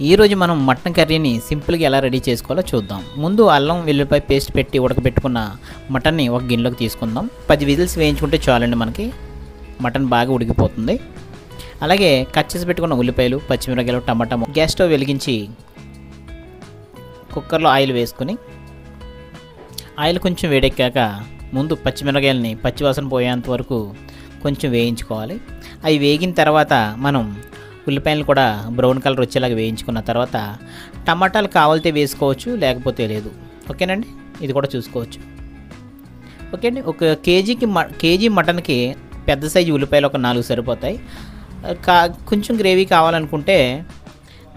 ఈరోజు మనం మటన్ కర్రీని సింపుల్గా ఎలా రెడీ చేసుకోవాలో చూద్దాం. ముందు అల్లం వెల్లుల్లిపాయ పేస్ట్ పెట్టి ఉడకబెట్టుకున్న మటన్ని ఒక గిన్నెలోకి తీసుకుందాం. 10 విజిల్స్ వేయించుకుంటే చాలండి, మనకి మటన్ బాగా ఉడికిపోతుంది. అలాగే కట్ చేసి పెట్టుకున్న ఉల్లిపాయలు, పచ్చిమిరపకాయలు, టమాటా. గ్యాస్ స్టవ్ వెలిగించి కుక్కర్లో ఆయిల్ వేసుకుని, ఆయిల్ కొంచెం వేడెక్కాక ముందు పచ్చిమిరపకాయలని పచ్చివాసన పోయేంత వరకు కొంచెం వేయించుకోవాలి. అవి వేగిన తర్వాత మనం ఉల్లిపాయలు కూడా బ్రౌన్ కలర్ వచ్చేలాగా వేయించుకున్న తర్వాత టమాటాలు కావాలితే వేసుకోవచ్చు, లేకపోతే లేదు. ఓకేనండి, ఇది కూడా చూసుకోవచ్చు. ఓకే అండి, ఒక కేజీ మటన్కి పెద్ద సైజు ఉల్లిపాయలు ఒక 4 సరిపోతాయి. కొంచెం గ్రేవీ కావాలనుకుంటే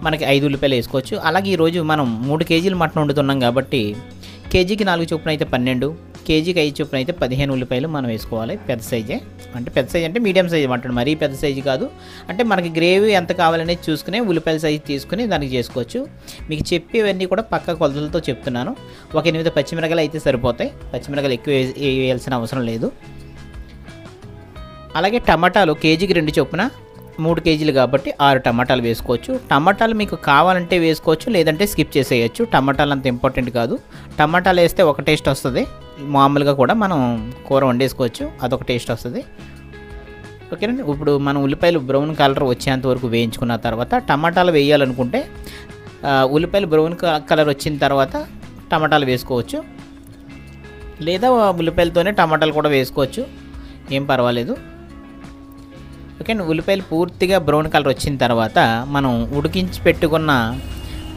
మనకి 5 ఉల్లిపాయలు వేసుకోవచ్చు. అలాగే ఈరోజు మనం 3 కేజీలు మటన్ వండుతున్నాం కాబట్టి కేజీకి 4 చొప్పున అయితే 12, కేజీకి 5 చొప్పున అయితే 15 ఉల్లిపాయలు మనం వేసుకోవాలి. పెద్ద సైజే, అంటే పెద్ద సైజ్ అంటే మీడియం సైజ్ మటన్, మరీ పెద్ద సైజు కాదు. అంటే మనకి గ్రేవీ ఎంత కావాలనేది చూసుకుని ఉల్లిపాయల సైజు తీసుకుని దానికి చేసుకోవచ్చు. మీకు చెప్పేవన్నీ కూడా పక్క కొలతలతో చెప్తున్నాను. ఒక 8 పచ్చిమిరపకాయలు అయితే సరిపోతాయి. పచ్చిమిరపకాయలు ఎక్కువ వేయాల్సిన అవసరం లేదు. అలాగే టమాటాలు కేజీకి 2 చొప్పున 3 కేజీలు కాబట్టి 6 టమాటాలు వేసుకోవచ్చు. టమాటాలు మీకు కావాలంటే వేసుకోవచ్చు, లేదంటే స్కిప్ చేసేయచ్చు. టమాటాలు అంత ఇంపార్టెంట్ కాదు. టమాటాలు వేస్తే ఒక టేస్ట్ వస్తుంది, మామూలుగా కూడా మనం కూర వండేసుకోవచ్చు, అదొక టేస్ట్ వస్తుంది. ఓకేనండి, ఇప్పుడు మనం ఉల్లిపాయలు బ్రౌన్ కలర్ వచ్చేంత వరకు వేయించుకున్న తర్వాత టమాటాలు వేయాలనుకుంటే ఉల్లిపాయలు బ్రౌన్ కలర్ వచ్చిన తర్వాత టమాటాలు వేసుకోవచ్చు, లేదా ఉల్లిపాయలతోనే టమాటాలు కూడా వేసుకోవచ్చు, ఏం పర్వాలేదు. ఓకే అండి, ఉల్లిపాయలు పూర్తిగా బ్రౌన్ కలర్ వచ్చిన తర్వాత మనం ఉడికించి పెట్టుకున్న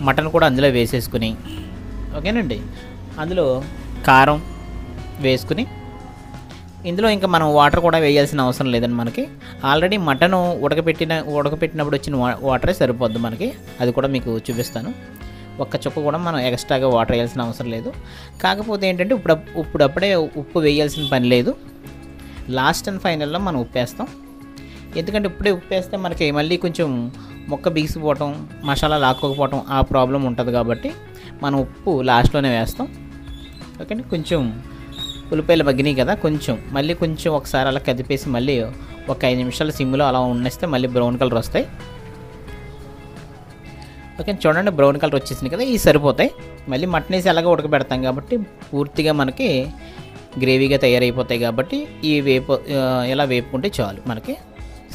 మటన్ కూడా అందులో వేసేసుకుని, ఓకేనండి, అందులో కారం వేసుకుని, ఇందులో ఇంకా మనం వాటర్ కూడా వేయాల్సిన అవసరం లేదండి. మనకి ఆల్రెడీ మటన్ ఉడకపెట్టినప్పుడు వచ్చిన వాటరే సరిపోద్ది మనకి. అది కూడా మీకు చూపిస్తాను. ఒక్క చుక్క కూడా మనం ఎక్స్ట్రాగా వాటర్ వేయాల్సిన అవసరం లేదు. కాకపోతే ఏంటంటే ఇప్పుడప్పుడే ఉప్పు వేయాల్సిన పని లేదు. లాస్ట్ అండ్ ఫైనల్లో మనం ఉప్పు వేస్తాం. ఎందుకంటే ఇప్పుడే ఉప్పు వేస్తే మనకి మళ్ళీ కొంచెం మొక్క బిగిసిపోవటం, మసాలా లాక్కోకపోవటం ఆ ప్రాబ్లం ఉంటుంది కాబట్టి మనం ఉప్పు లాస్ట్లోనే వేస్తాం. ఓకే అండి, కొంచెం ఉల్లిపాయలు మగ్గినాయి కదా, మళ్ళీ కొంచెం ఒకసారి అలా కదిపేసి మళ్ళీ ఒక 5 నిమిషాలు సిమ్లో అలా ఉన్నేస్తే మళ్ళీ బ్రౌన్ కలర్ వస్తాయి. ఓకే, చూడండి బ్రౌన్ కలర్ వచ్చేసింది కదా, ఇవి సరిపోతాయి. మళ్ళీ మటన్ వేసి అలాగే ఉడకబెడతాం కాబట్టి పూర్తిగా మనకి గ్రేవీగా తయారైపోతాయి కాబట్టి ఇలా వేపుకుంటే చాలు మనకి.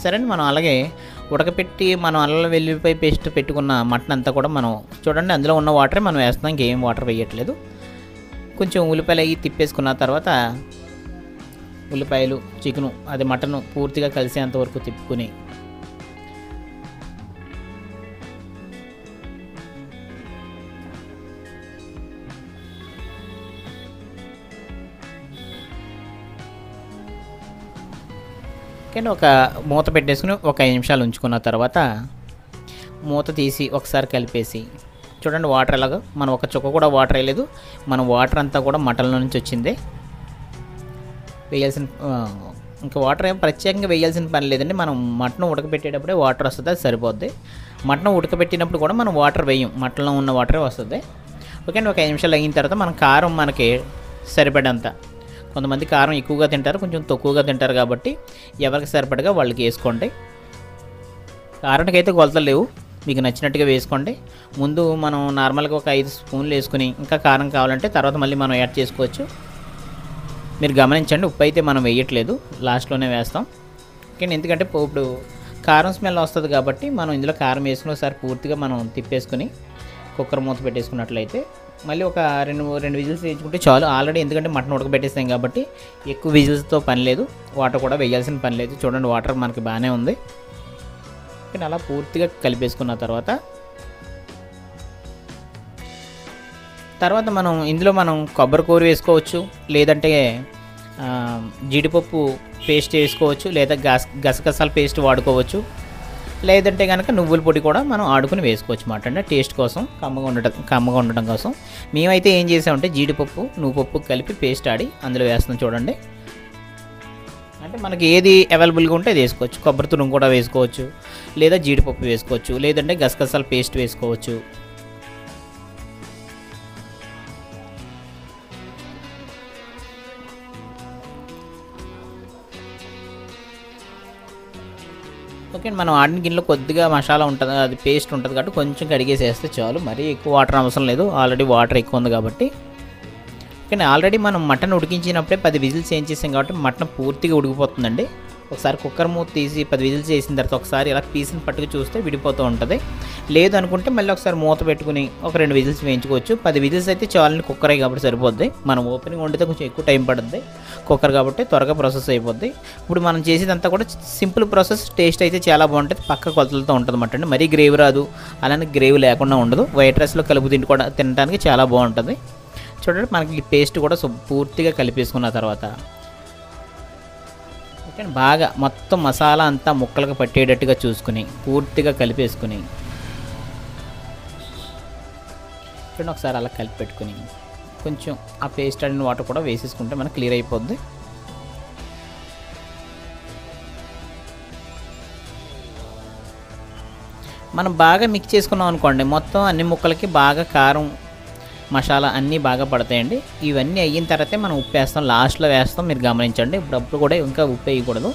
సరే అండి, మనం అలాగే ఉడకపెట్టి మనం అల్లం వెల్లుల్లిపాయ పేస్ట్ పెట్టుకున్న మటన్ అంతా కూడా మనం చూడండి అందులో ఉన్న వాటరే మనం వేస్తున్నాం, ఇంకేం వాటర్ వేయట్లేదు. కొంచెం ఉల్లిపాయలు అవి తిప్పేసుకున్న తర్వాత ఉల్లిపాయలు, చికెను, అది మటన్ పూర్తిగా కలిసేంత వరకు తిప్పుకుని కానీ ఒక మూత పెట్టేసుకుని ఒక 5 నిమిషాలు ఉంచుకున్న తర్వాత మూత తీసి ఒకసారి కలిపేసి చూడండి వాటర్ ఎలాగో, మనం ఒక చుక్క కూడా వాటర్ వేయలేదు. మన వాటర్ అంతా కూడా మటన్లో నుంచి వచ్చిందే. ఇంకా వాటర్ ఏం ప్రత్యేకంగా వేయాల్సిన పని లేదండి. మనం మటన్ ఉడకబెట్టేటప్పుడే వాటర్ వస్తుంది, అది సరిపోద్ది. మటన్ ఉడకబెట్టినప్పుడు కూడా మనం వాటర్ వేయం, మటన్లో ఉన్న వాటరే వస్తుంది. ఓకే అండి, ఒక 5 నిమిషాలు అయిన తర్వాత మన కారం మనకి సరిపడంత, కొంతమంది కారం ఎక్కువగా తింటారు, కొంచెం తక్కువగా తింటారు కాబట్టి ఎవరికి సరిపడగా వాళ్ళకి వేసుకోండి. కారానికి అయితే కొలతలు లేవు, మీకు నచ్చినట్టుగా వేసుకోండి. ముందు మనం నార్మల్గా ఒక 5 స్పూన్లు వేసుకుని ఇంకా కారం కావాలంటే తర్వాత మళ్ళీ మనం యాడ్ చేసుకోవచ్చు. మీరు గమనించండి, ఉప్పు అయితే మనం వేయట్లేదు, లాస్ట్లోనే వేస్తాం. కానీ ఎందుకంటే ఇప్పుడు కారం స్మెల్ వస్తుంది కాబట్టి మనం ఇందులో కారం వేసుకుని ఒకసారి పూర్తిగా మనం తిప్పేసుకుని కుక్కర్ మూత పెట్టేసుకున్నట్లయితే మళ్ళీ ఒక 2 విజిల్స్ వేయించుకుంటే చాలు. ఆల్రెడీ ఎందుకంటే మటన్ ఉడకబెట్టేస్తాం కాబట్టి ఎక్కువ విజిల్స్తో పని లేదు, వాటర్ కూడా వేయాల్సిన పని లేదు. చూడండి వాటర్ మనకి బాగానే ఉంది. కానీ అలా పూర్తిగా కలిపేసుకున్న తర్వాత మనం ఇందులో కొబ్బరి కూర వేసుకోవచ్చు, లేదంటే జీడిపప్పు పేస్ట్ వేసుకోవచ్చు, లేదా గసగసాల పేస్ట్ వాడుకోవచ్చు, లేదంటే కనుక నువ్వుల పొడి కూడా మనం ఆడుకుని వేసుకోవచ్చు మాట. అంటే టేస్ట్ కోసం, కమ్మగా ఉండటం కోసం. మేమైతే ఏం చేసామంటే జీడిపప్పు, నువ్వుపప్పు కలిపి పేస్ట్ ఆడి అందులో వేస్తాం చూడండి. అంటే మనకి ఏది అవైలబుల్గా ఉంటే అది వేసుకోవచ్చు. కొబ్బరి తురుము కూడా వేసుకోవచ్చు, లేదా జీడిపప్పు వేసుకోవచ్చు, లేదంటే గసగసాల పేస్ట్ వేసుకోవచ్చు. ఓకే, మనం ఆడిన గిన్నెలో కొద్దిగా మసాలా ఉంటుంది, అది పేస్ట్ ఉంటుంది కాబట్టి కొంచెం కడిగేసేస్తే చాలు, మరీ ఎక్కువ వాటర్ అవసరం లేదు, ఆల్రెడీ వాటర్ ఎక్కువ ఉంది కాబట్టి. కానీ ఆల్రెడీ మనం మటన్ ఉడికించినప్పుడే 10 విజిల్స్ ఏం చేసాం కాబట్టి మటన్ పూర్తిగా ఉడికిపోతుందండి. ఒకసారి కుక్కర్ మూత తీసి 10 విజిల్స్ చేసిన తర్వాత ఒకసారి ఇలా పీస్ని పట్టుకు చూస్తే విడిపోతూ ఉంటుంది. లేదు అనుకుంటే మళ్ళీ ఒకసారి మూత పెట్టుకుని ఒక 2 విజిల్స్ వేయించుకోవచ్చు. 10 విజిల్స్ అయితే చాలని, కుక్కరే కాబట్టి సరిపోద్ది. మనం ఓపెనింగ్ వండితే కొంచెం ఎక్కువ టైం పడుతుంది, కుక్కర్ కాబట్టి త్వరగా ప్రాసెస్ అయిపోద్ది. ఇప్పుడు మనం చేసేదంతా కూడా సింపుల్ ప్రాసెస్, టేస్ట్ అయితే చాలా బాగుంటుంది, పక్క కొలతలతో ఉంటుంది అన్నమాట. మరీ గ్రేవీ రాదు, అలానే గ్రేవీ లేకుండా ఉండదు. వైట్ రైస్లో కలుపు తినడానికి చాలా బాగుంటుంది. చూడండి, మనకి ఈ పేస్ట్ కూడా పూర్తిగా కలిపేసుకున్న తర్వాత ఓకే, బాగా మొత్తం మసాలా అంతా ముక్కలకు పట్టేటట్టుగా చూసుకుని పూర్తిగా కలిపేసుకుని చూడండి, ఒకసారి అలా కలిపి పెట్టుకుని కొంచెం ఆ పేస్ట్ ఆడిన వాటర్ కూడా వేసేసుకుంటే మనకు క్లియర్ అయిపోద్ది. మనం బాగా మిక్స్ చేసుకున్నాం అనుకోండి, మొత్తం అన్ని ముక్కలకి బాగా కారం మసాలా అన్నీ బాగా పడతాయండి. ఇవన్నీ అయిన తర్వాతే మనం ఉప్పు వేస్తాం, లాస్ట్లో వేస్తాం, మీరు గమనించండి. ఇప్పుడు కూడా ఇంకా ఉప్పు వేయకూడదు.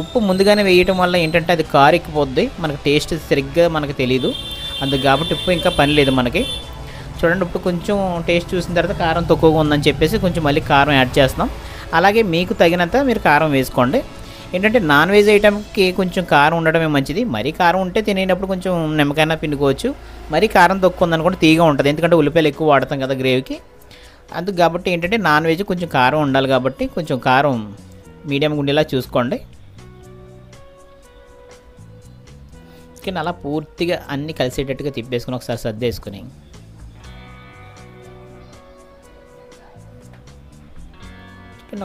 ఉప్పు ముందుగానే వేయటం వల్ల ఏంటంటే అది కారెక్కిపోద్ది, మనకు టేస్ట్ సరిగ్గా మనకు తెలియదు. అందుకు కాబట్టి ఉప్పు ఇంకా పని లేదు మనకి. చూడండి, ఇప్పుడు కొంచెం టేస్ట్ చూసిన తర్వాత కారం తక్కువగా ఉందని చెప్పేసి కొంచెం మళ్ళీ కారం యాడ్ చేస్తున్నాం. అలాగే మీకు తగినంత మీరు కారం వేసుకోండి. ఏంటంటే నాన్ వెజ్ ఐటమ్కి కొంచెం కారం ఉండడమే మంచిది. మరీ కారం ఉంటే తినేటప్పుడు కొంచెం నిమ్మకాయ పిండుకోవచ్చు. మరీ కారం తక్కువ ఉందనుకుంటే తీగా ఉంటుంది, ఎందుకంటే ఉల్లిపాయలు ఎక్కువ వాడతాం కదా గ్రేవీకి. అందుకు కాబట్టి ఏంటంటే నాన్ వెజ్ కొంచెం కారం ఉండాలి కాబట్టి కొంచెం కారం మీడియంగా ఉండేలా చూసుకోండి. కానీ అలా పూర్తిగా అన్నీ కలిసేటట్టుగా తిప్పేసుకుని ఒకసారి సర్దేసుకుని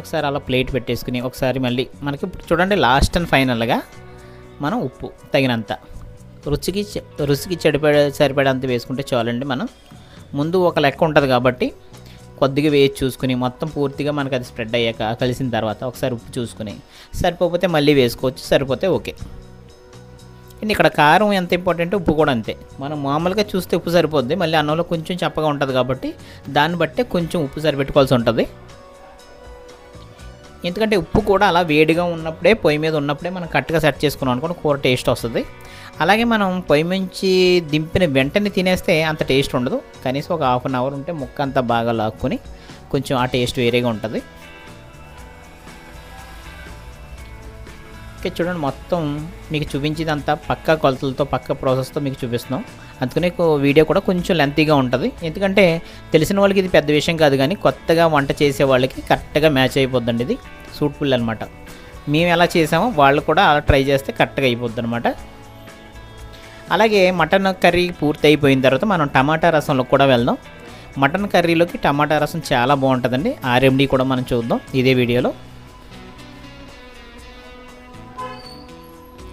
ఒకసారి అలా ప్లేట్ పెట్టేసుకుని ఒకసారి మళ్ళీ మనకి ఇప్పుడు చూడండి, లాస్ట్ అండ్ ఫైనల్గా మనం ఉప్పు తగినంత రుచికి సరిపడేంత వేసుకుంటే చాలండి. మనం ముందు ఒక లెక్క ఉంటుంది కాబట్టి కొద్దిగా వేసి చూసుకుని మొత్తం పూర్తిగా మనకు అది స్ప్రెడ్ అయ్యాక కలిసిన తర్వాత ఒకసారి ఉప్పు చూసుకుని సరిపోతే మళ్ళీ వేసుకోవచ్చు, సరిపోతే ఓకే. ఇక్కడ కారం ఎంత ఇంపార్టెంట్, ఉప్పు కూడా అంతే. మనం మామూలుగా చూస్తే ఉప్పు సరిపోద్ది, మళ్ళీ అన్నంలో కొంచెం చప్పగా ఉంటుంది కాబట్టి దాన్ని బట్టే కొంచెం ఉప్పు సరిపెట్టుకోవాల్సి ఉంటుంది. ఎందుకంటే ఉప్పు కూడా అలా వేడిగా ఉన్నప్పుడే, పొయ్యి మీద ఉన్నప్పుడే మనం కరెక్ట్గా సెట్ చేసుకున్నాం అనుకోండి, కూర టేస్ట్ వస్తుంది. అలాగే మనం పొయ్యి నుంచి దింపిన వెంటనే తినేస్తే అంత టేస్ట్ ఉండదు. కనీసం ఒక హాఫ్ అన్ అవర్ ఉంటే ముక్క అంతా బాగా లాక్కుని కొంచెం ఆ టేస్ట్ వేరేగా ఉంటుంది. ఓకే, చూడండి, మొత్తం మీకు చూపించేదంతా పక్కా కొలతలతో పక్క ప్రాసెస్తో మీకు చూపిస్తున్నాం. అందుకనే వీడియో కూడా కొంచెం లెంతీగా ఉంటుంది, ఎందుకంటే తెలిసిన వాళ్ళకి ఇది పెద్ద విషయం కాదు, కానీ కొత్తగా వంట చేసే వాళ్ళకి కరెక్ట్గా మ్యాచ్ అయిపోద్దండి. ఇది సూట్ఫుల్ అనమాట. మేము ఎలా చేసామో వాళ్ళు కూడా అలా ట్రై చేస్తే కరెక్ట్గా అయిపోద్ది అనమాట. అలాగే మటన్ కర్రీ పూర్తి అయిపోయిన తర్వాత మనం టమాటా రసంలో కూడా వెళ్దాం. మటన్ కర్రీలోకి టమాటా రసం చాలా బాగుంటుందండి. ఆ రెమెడీ కూడా మనం చూద్దాం ఇదే వీడియోలో.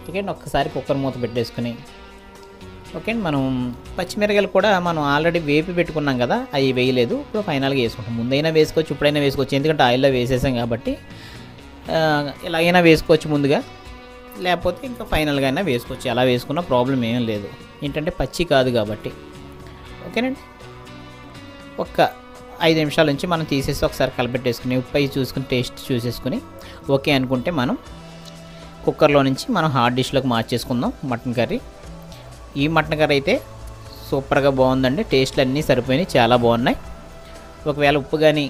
ఓకే, ఒక్కసారి కుక్కర్ మూత పెట్టేసుకుని ఓకే, మనం పచ్చిమిరకాయలు కూడా మనం ఆల్రెడీ వేపి పెట్టుకున్నాం కదా, అవి వేయలేదు, ఇప్పుడు ఫైనల్గా వేసుకుంటాం. ముందైనా వేసుకోవచ్చు, ఇప్పుడైనా వేసుకోవచ్చు, ఎందుకంటే ఆయిల్లో వేసేసాం కాబట్టి ఇలాగైనా వేసుకోవచ్చు ముందుగా, లేకపోతే ఇంకా ఫైనల్గా అయినా వేసుకోవచ్చు. ఎలా వేసుకున్నా ప్రాబ్లం ఏం లేదు, ఏంటంటే పచ్చి కాదు కాబట్టి. ఓకేనండి, ఒక్క 5 నిమిషాల నుంచి మనం తీసేసి ఒకసారి కలపెట్టేసుకుని ఉప్పు అవి చూసుకుని టేస్ట్ చూసేసుకుని ఓకే అనుకుంటే మనం కుక్కర్లో నుంచి మనం హాట్ డిష్లోకి మార్చేసుకుందాం మటన్ కర్రీ. ఈ మటన్ కర్రీ అయితే సూపర్గా బాగుందండి, టేస్ట్లు అన్నీ సరిపోయినాయి, చాలా బాగున్నాయి. ఒకవేళ ఉప్పు కానీ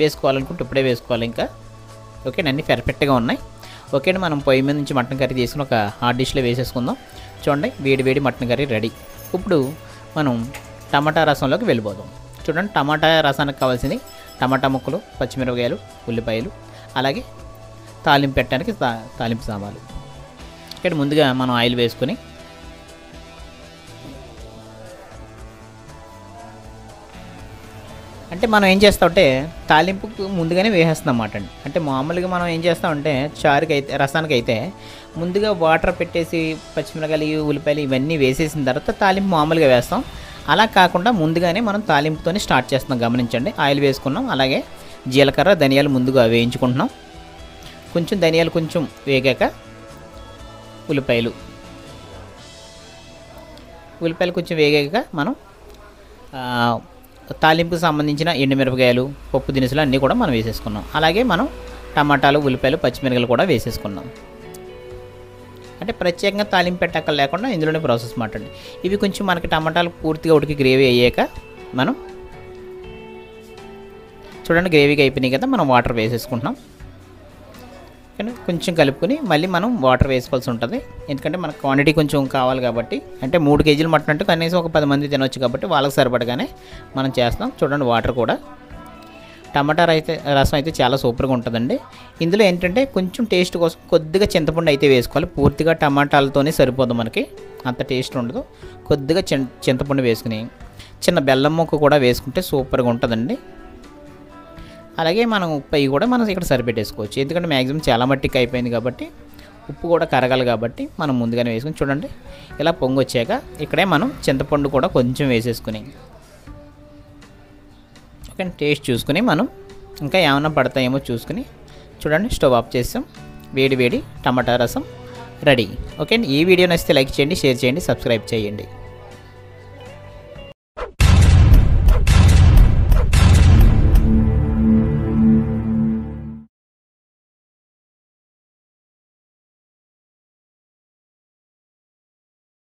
వేసుకోవాలనుకుంటే ఇప్పుడే వేసుకోవాలి ఇంకా. ఓకే, అన్నీ పర్ఫెక్ట్గా ఉన్నాయి. ఓకే అండి, మనం పొయ్యి మీద నుంచి మటన్ కర్రీ తీసుకుని ఒక హాట్ డిష్లో వేసేసుకుందాం. చూడండి, వేడి మటన్ కర్రీ రెడీ. ఇప్పుడు మనం టమాటా రసంలోకి వెళ్ళిపోదాం. చూడండి, టమాటా రసానికి కావాల్సింది టమాటా ముక్కలు, పచ్చిమిరపకాయలు, ఉల్లిపాయలు, అలాగే తాలింపు పెట్టడానికి తాలింపు సామాన్లు. ఇక్కడ ముందుగా మనం ఆయిల్ వేసుకొని అంటే మనం ఏం చేస్తామంటే తాలింపుకు ముందుగానే వేసేస్తాం అన్నమాట అండి. అంటే మామూలుగా మనం ఏం చేస్తామంటే చారుకి అయితే, రసానికి అయితే ముందుగా వాటర్ పెట్టేసి పచ్చిమిరపకాయలు, ఉల్లిపాయలు ఇవన్నీ వేసేసిన తర్వాత తాలింపు మామూలుగా వేస్తాం. అలా కాకుండా ముందుగానే మనం తాలింపుతోనే స్టార్ట్ చేస్తున్నాం, గమనించండి. ఆయిల్ వేసుకున్నాం, అలాగే జీలకర్ర, ధనియాలు ముందుగా వేయించుకుంటున్నాం. కొంచెం ధనియాలు కొంచెం వేగాక ఉల్లిపాయలు కొంచెం వేగాక మనం తాలింపుకు సంబంధించిన ఎండుమిరపకాయలు, పప్పు దినుసులు అన్నీ కూడా మనం వేసేసుకున్నాం. అలాగే మనం టమాటాలు, ఉల్లిపాయలు, పచ్చిమిరపకాయలు కూడా వేసేసుకున్నాం. అంటే ప్రత్యేకంగా తాలింపు పెట్టక లేకుండా ఇందులోనే ప్రాసెస్ మాట్లాడండి. ఇవి కొంచెం మనకి టమాటాలు పూర్తిగా ఉడికి గ్రేవీ అయ్యాక మనం చూడండి గ్రేవీగా అయిపోయినాయి కదా, మనం వాటర్ వేసేసుకుంటున్నాం. కొంచెం కలుపుకొని మళ్ళీ మనం వాటర్ వేసుకోవాల్సి ఉంటుంది. ఎందుకంటే మనకు క్వాంటిటీ కొంచెం కావాలి కాబట్టి, అంటే 3 కేజీలు మటన్ అంటే కనీసం ఒక 10 మంది తినొచ్చు కాబట్టి వాళ్ళకి సరిపడగానే మనం చేస్తాం. చూడండి వాటర్ కూడా. టమాటా రసం అయితే చాలా సూపర్గా ఉంటుందండి. ఇందులో ఏంటంటే కొంచెం టేస్ట్ కోసం కొద్దిగా చింతపండు అయితే వేసుకోవాలి. పూర్తిగా టమాటాలతోనే సరిపోదు మనకి, అంత టేస్ట్ ఉండదు. కొద్దిగా చింతపండు వేసుకుని చిన్న బెల్లం ముక్క కూడా వేసుకుంటే సూపర్గా ఉంటుందండి. అలాగే మనం ఉప్పు అవి కూడా మనం ఇక్కడ సరిపెట్టేసుకోవచ్చు. ఎందుకంటే మ్యాక్సిమం చాలా మట్టికి అయిపోయింది కాబట్టి ఉప్పు కూడా కరగాలి కాబట్టి మనం ముందుగానే వేసుకుని చూడండి ఇలా పొంగి వచ్చాక ఇక్కడే మనం చింతపండు కూడా కొంచెం వేసేసుకుని ఓకే టేస్ట్ చూసుకుని మనం ఇంకా ఏమైనా పడతాయేమో చూసుకుని చూడండి స్టవ్ ఆఫ్ చేస్తాం. వేడి వేడి టమాటా రసం రెడీ. ఓకే, ఈ వీడియో నచ్చితే లైక్ చేయండి, షేర్ చేయండి, సబ్స్క్రైబ్ చేయండి.